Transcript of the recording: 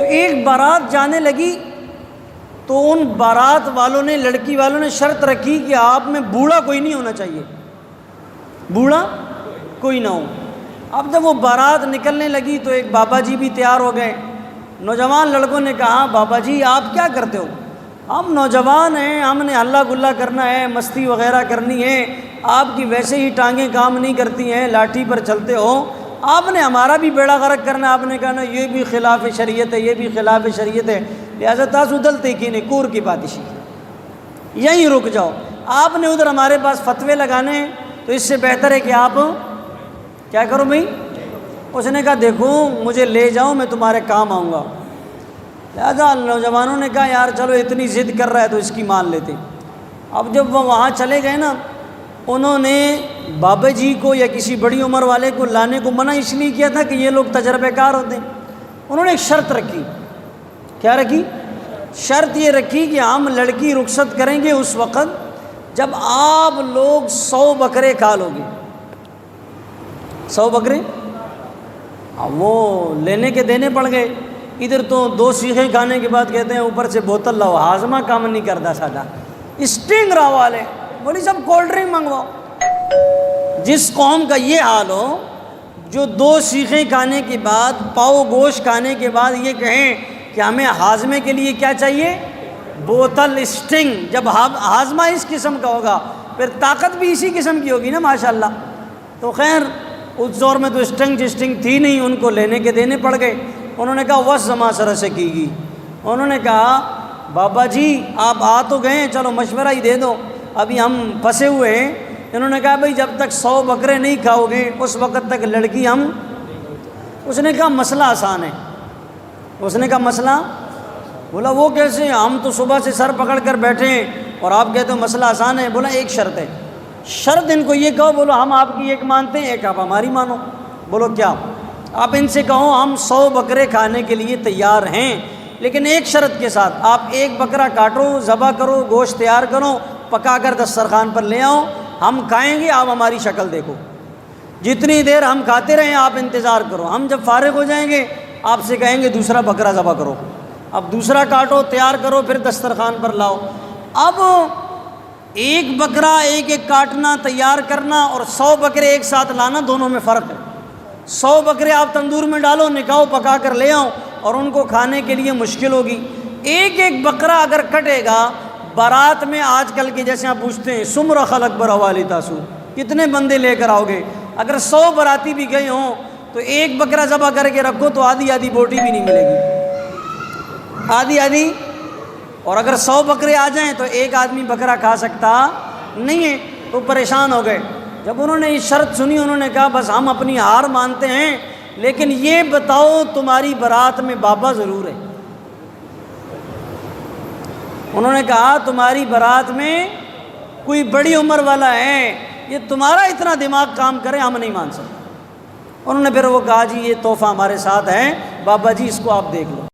ایک بارات جانے لگی تو ان بارات والوں نے، لڑکی والوں نے شرط رکھی کہ آپ میں بوڑھا کوئی نہیں ہونا چاہیے، بوڑھا کوئی نہ ہو۔ اب جب وہ بارات نکلنے لگی تو ایک بابا جی بھی تیار ہو گئے۔ نوجوان لڑکوں نے کہا بابا جی آپ کیا کرتے ہو؟ ہم نوجوان ہیں، ہم نے ہلا گلا کرنا ہے، مستی وغیرہ کرنی ہے، آپ کی ویسے ہی ٹانگیں کام نہیں کرتی ہیں، لاٹھی پر چلتے ہو، آپ نے ہمارا بھی بیڑا غرق کرنا ہے۔ آپ نے کہا نا یہ بھی خلاف شریعت ہے، یہ بھی خلاف شریعت ہے، لہٰذا تاسو دلتے کی نہیں کور کی بادشی، یہیں رک جاؤ۔ آپ نے ادھر ہمارے پاس فتوے لگانے ہیں، تو اس سے بہتر ہے کہ آپ کیا کرو بھائی؟ اس نے کہا دیکھو مجھے لے جاؤ، میں تمہارے کام آؤں گا۔ لہٰذا نوجوانوں نے کہا یار چلو اتنی ضد کر رہا ہے تو اس کی مان لیتے۔ اب جب وہ وہاں چلے گئے نا، انہوں نے بابا جی کو یا کسی بڑی عمر والے کو لانے کو منع اس لیے کیا تھا کہ یہ لوگ تجربے کار ہوتے ہیں۔ انہوں نے ایک شرط رکھی۔ کیا رکھی؟ شرط یہ رکھی کہ ہم لڑکی رخصت کریں گے اس وقت جب آپ لوگ 100 بکرے کھا لو گے۔ 100 بکرے اب وہ لینے کے دینے پڑ گئے۔ ادھر تو 2 سیخیں کھانے کے بعد کہتے ہیں اوپر سے بوتل لاؤ، ہاضمہ کام نہیں کرتا سادہ، اسٹنگ راؤ والے بولی سب کولڈ ڈرنک منگواؤ۔ جس قوم کا یہ حال ہو جو 2 سیخیں کھانے کے بعد، پاؤ گوشت کھانے کے بعد یہ کہیں کہ ہمیں ہاضمے کے لیے کیا چاہیے؟ بوتل، اسٹنگ۔ جب ہاضمہ اس قسم کا ہوگا پھر طاقت بھی اسی قسم کی ہوگی نا ماشاءاللہ۔ تو خیر اس دور میں تو اسٹنگ تھی نہیں، ان کو لینے کے دینے پڑ گئے۔ انہوں نے کہا وس زما سر سے کی گی۔ انہوں نے کہا بابا جی آپ آ تو گئے، چلو مشورہ ہی دے دو، ابھی ہم پھنسے ہوئے ہیں۔ انہوں نے کہا بھائی جب تک 100 بکرے نہیں کھاؤ گے اس وقت تک لڑکی ہم۔ اس نے کہا مسئلہ آسان ہے۔ اس نے کہا مسئلہ؟ بولا وہ کیسے؟ ہم تو صبح سے سر پکڑ کر بیٹھے ہیں اور آپ کہتے ہو مسئلہ آسان ہے۔ بولا ایک شرط ہے۔ شرط ان کو یہ کہو، بولو ہم آپ کی ایک مانتے ہیں، ایک آپ ہماری مانو۔ بولو کیا؟ آپ ان سے کہو ہم 100 بکرے کھانے کے لیے تیار ہیں، لیکن ایک شرط کے ساتھ، آپ ایک بکرا کاٹو، ذبح کرو، گوشت تیار کرو، پکا کر دسترخوان پر لے آؤ، ہم کھائیں گے، آپ ہماری شکل دیکھو، جتنی دیر ہم کھاتے رہیں آپ انتظار کرو، ہم جب فارغ ہو جائیں گے آپ سے کہیں گے دوسرا بکرا ذبح کرو، اب دوسرا کاٹو، تیار کرو، پھر دسترخوان پر لاؤ۔ اب ایک بکرا ایک ایک کاٹنا، تیار کرنا اور 100 بکرے ایک ساتھ لانا، دونوں میں فرق ہے۔ 100 بکرے آپ تندور میں ڈالو، نکاؤ، پکا کر لے آؤ، اور ان کو کھانے کے لیے مشکل ہوگی۔ ایک ایک بکرا اگر کٹے گا بارات میں، آج کل کے جیسے آپ پوچھتے ہیں سمر خلق بر حوالی تاسو، کتنے بندے لے کر آؤ گے؟ اگر 100 باراتی بھی گئے ہوں تو ایک بکرا ذبح کر کے رکھو تو آدھی آدھی بوٹی بھی نہیں ملے گی، آدھی آدھی۔ اور اگر 100 بکرے آ جائیں تو ایک آدمی بکرا کھا سکتا نہیں ہے، تو پریشان ہو گئے۔ جب انہوں نے یہ شرط سنی انہوں نے کہا بس ہم اپنی ہار مانتے ہیں، لیکن یہ بتاؤ تمہاری بارات میں بابا ضرور ہے۔ انہوں نے کہا تمہاری بارات میں کوئی بڑی عمر والا ہے، یہ تمہارا اتنا دماغ کام کرے ہم نہیں مان سکتے۔ انہوں نے پھر وہ کہا جی یہ تحفہ ہمارے ساتھ ہے، بابا جی اس کو آپ دیکھ لو۔